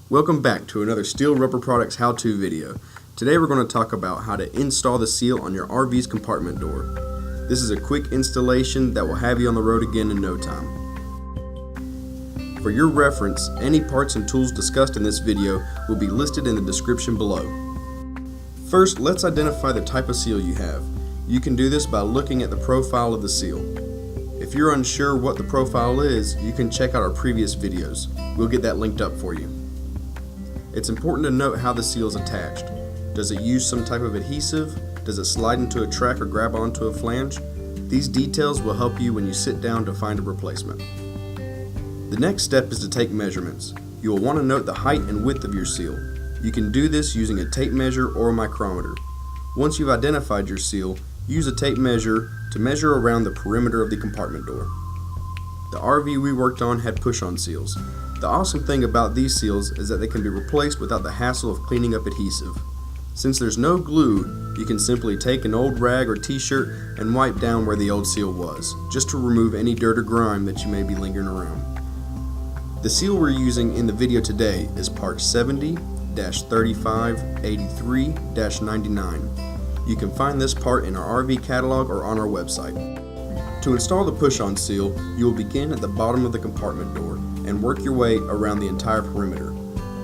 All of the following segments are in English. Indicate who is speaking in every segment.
Speaker 1: Welcome back to another Steel Rubber Products how-to video. Today we're going to talk about how to install the seal on your RV's compartment door. This is a quick installation that will have you on the road again in no time. For your reference, any parts and tools discussed in this video will be listed in the description below. First, let's identify the type of seal you have. You can do this by looking at the profile of the seal. If you're unsure what the profile is, you can check out our previous videos. We'll get that linked up for you. It's important to note how the seal is attached. Does it use some type of adhesive? Does it slide into a track or grab onto a flange? These details will help you when you sit down to find a replacement. The next step is to take measurements. You will want to note the height and width of your seal. You can do this using a tape measure or a micrometer. Once you've identified your seal, use a tape measure to measure around the perimeter of the compartment door. The RV we worked on had push-on seals. The awesome thing about these seals is that they can be replaced without the hassle of cleaning up adhesive. Since there's no glue, you can simply take an old rag or t-shirt and wipe down where the old seal was, just to remove any dirt or grime that you may be lingering around. The seal we're using in the video today is part 70-3583-99. You can find this part in our RV catalog or on our website. To install the push-on seal, you will begin at the bottom of the compartment door and work your way around the entire perimeter.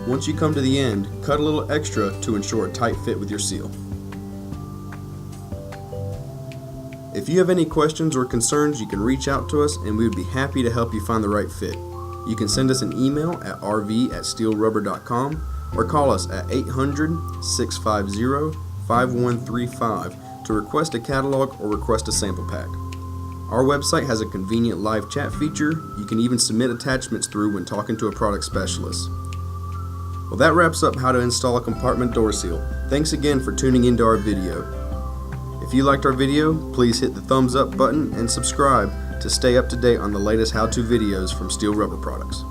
Speaker 1: Once you come to the end, cut a little extra to ensure a tight fit with your seal. If you have any questions or concerns, you can reach out to us and we would be happy to help you find the right fit. You can send us an email at rv@steelrubber.com or call us at 800-650-5135 to request a catalog or request a sample pack. Our website has a convenient live chat feature. You can even submit attachments through when talking to a product specialist. Well, that wraps up how to install a compartment door seal. Thanks again for tuning into our video. If you liked our video, please hit the thumbs up button and subscribe to stay up to date on the latest how-to videos from Steel Rubber Products.